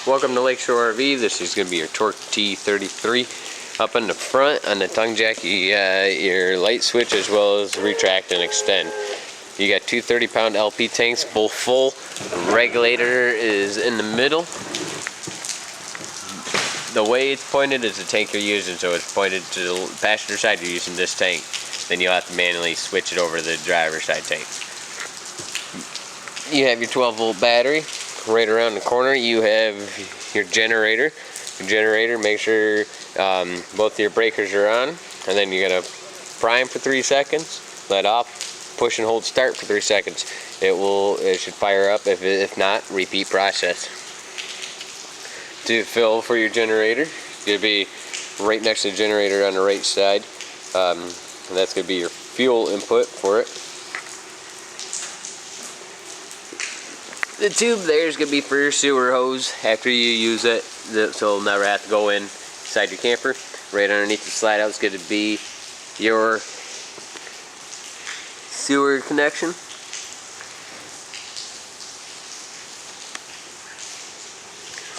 Welcome to Lakeshore RV. This is going to be your Torque T333. Up in the front on the tongue jack, you got your light switch as well as retract and extend. You got two 30-pound LP tanks, both full. The regulator is in the middle. The way it's pointed is the tank you're using, so it's pointed to the passenger side. You're using this tank. Then you'll have to manually switch it over to the driver's side tank. You have your 12-volt battery. Right around the corner you have your generator. Your generator, make sure both your breakers are on, and then you're going to prime for 3 seconds, let off, push and hold start for 3 seconds. It should fire up. If not, repeat process. To fill for your generator, it's going to be right next to the generator on the right side. And that's going to be your fuel input for it. The tube there is going to be for your sewer hose after you use it, so it'll never have to go inside your camper. Right underneath the slide out is going to be your sewer connection.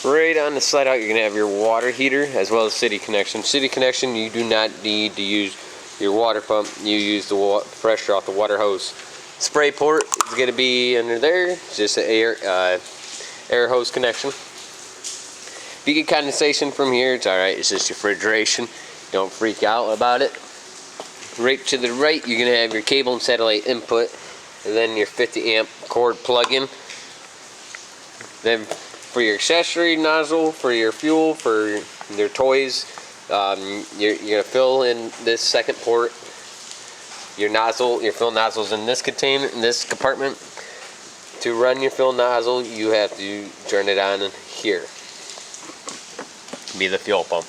Right on the slide out, you're going to have your water heater as well as city connection. City connection, you do not need to use your water pump. You use the pressure off the water hose. Spray port is going to be under there. It's just an air hose connection. If you get condensation from here, it's alright. It's just refrigeration. Don't freak out about it. Right to the right, you're going to have your cable and satellite input, and then your 50 amp cord plug-in. Then for your accessory nozzle, for your fuel, for your toys, you're going to fill in this second port. Your fill nozzle's in this container, in this compartment. To run your fill nozzle, you have to turn it on here. Be the fuel pump.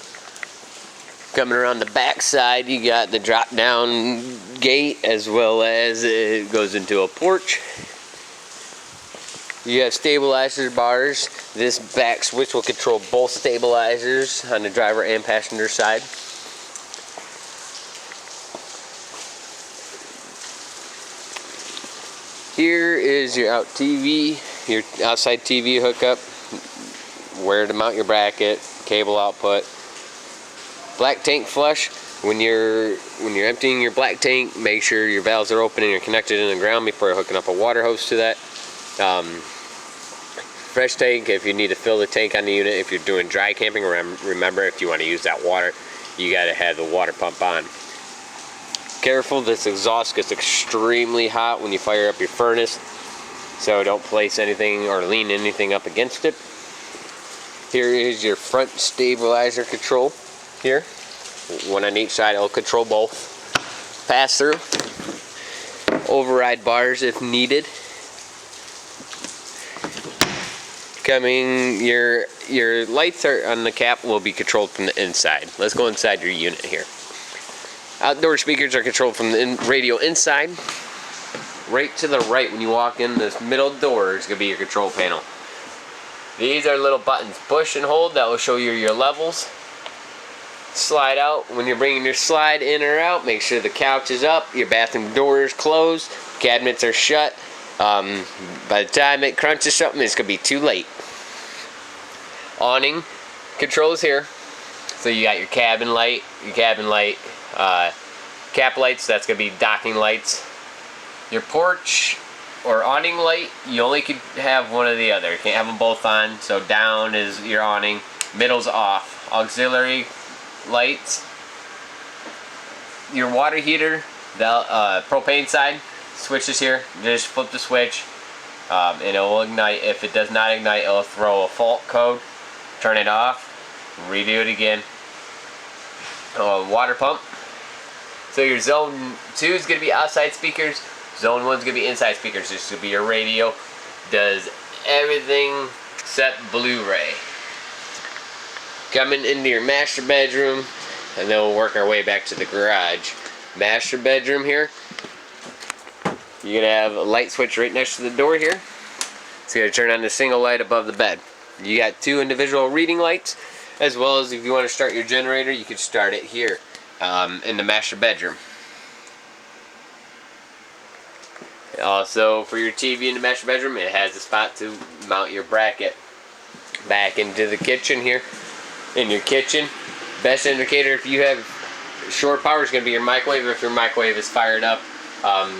Coming around the back side, you got the drop down gate as well as it goes into a porch. You have stabilizer bars. This back switch will control both stabilizers on the driver and passenger side. Here is your your outside TV hookup, where to mount your bracket, cable output. Black tank flush. When you're emptying your black tank, make sure your valves are open and you're connected in the ground before hooking up a water hose to that. Fresh tank, if you need to fill the tank on the unit. If you're doing dry camping, remember, if you want to use that water, you got to have the water pump on. Careful, this exhaust gets extremely hot when you fire up your furnace, so don't place anything or lean anything up against it. Here is your front stabilizer control. Here, one on each side, it'll control both. Pass through, override bars if needed. Your lights are on the cap will be controlled from the inside. Let's go inside your unit here. Outdoor speakers are controlled from the radio inside. Right to the right when you walk in, this middle door is going to be your control panel. These are little buttons. Push and hold, that will show you your levels. Slide out. When you're bringing your slide in or out, make sure the couch is up, your bathroom door is closed, cabinets are shut. By the time it crunches something, it's going to be too late. Awning controls here. So you got your cabin light, cap lights, that's going to be docking lights. Your porch or awning light, you only could have one or the other. You can't have them both on, so down is your awning, middle's off. Auxiliary lights. Your water heater, the propane side, switch is here. Just flip the switch and it will ignite. If it does not ignite, it'll throw a fault code. Turn it off, redo it again. Water pump. So your zone 2 is going to be outside speakers. Zone 1 is going to be inside speakers. This will be your radio. Does everything except Blu-ray. Coming into your master bedroom, and then we'll work our way back to the garage. Master bedroom here. You're going to have a light switch right next to the door here. It's going to turn on the single light above the bed. You got 2 individual reading lights, as well as if you want to start your generator, you could start it here in the master bedroom. Also, for your TV in the master bedroom, it has a spot to mount your bracket. back into the kitchen here. In your kitchen, best indicator if you have short power is going to be your microwave. If your microwave is fired up,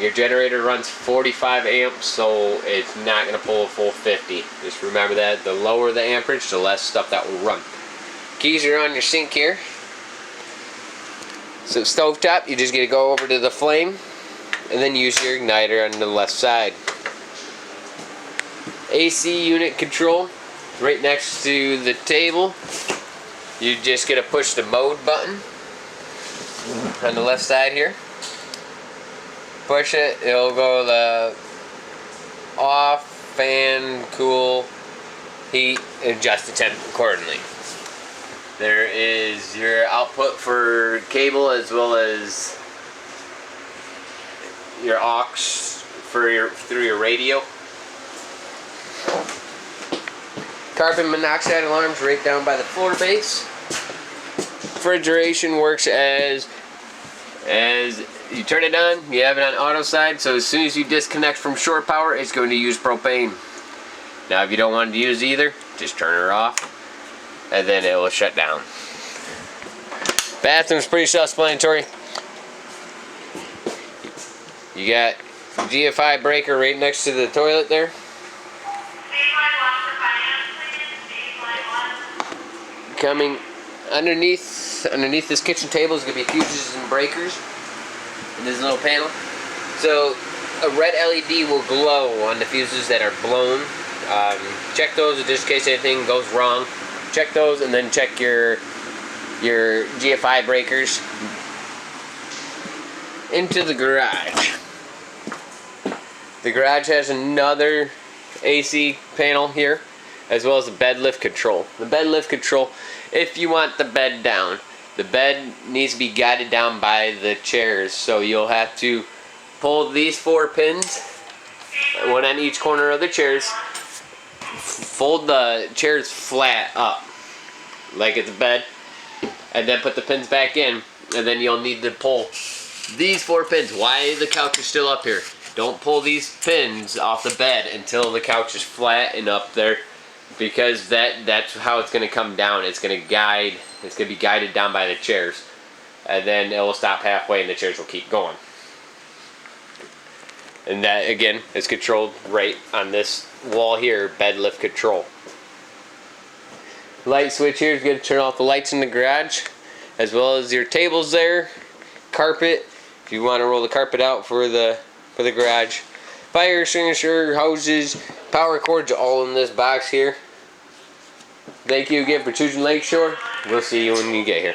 your generator runs 45 amps, so it's not going to pull a full 50. Just remember that. The lower the amperage, the less stuff that will run. Keys are on your sink here. So stovetop, you just got to go over to the flame and then use your igniter on the left side. AC unit control right next to the table. You just gotta push the mode button on the left side here. Push it, it'll go the off, fan, cool, heat, adjust the temp accordingly. There is your output for cable as well as your aux for through your radio. Carbon monoxide alarms right down by the floor base. Refrigeration works as you turn it on, you have it on auto side, so as soon as you disconnect from shore power, it's going to use propane. Now if you don't want to use either, just turn her off and then it will shut down. Bathroom's pretty self-explanatory. You got GFI breaker right next to the toilet there. Coming underneath this kitchen table is going to be fuses and breakers in this little panel. So a red LED will glow on the fuses that are blown. Check those just in case anything goes wrong. Check those and then check your GFI breakers. Into the garage. The garage has another AC panel here, as well as the bed lift control. The bed lift control, if you want the bed down, the bed needs to be guided down by the chairs. So you'll have to pull these 4 pins, one on each corner of the chairs, fold the chairs flat up, like it's a bed, and then put the pins back in, and then you'll need to pull these 4 pins. Why the couch is still up here? Don't pull these pins off the bed until the couch is flat and up there, because that's how it's going to come down. It's going to be guided down by the chairs, and then it will stop halfway and the chairs will keep going. And that again is controlled right on this wall here, bed lift control. Light switch here is going to turn off the lights in the garage, as well as your tables there, carpet if you want to roll the carpet out for the garage. Fire extinguisher, hoses, power cords, all in this box here. Thank you again for choosing Lakeshore. We'll see you when you get here.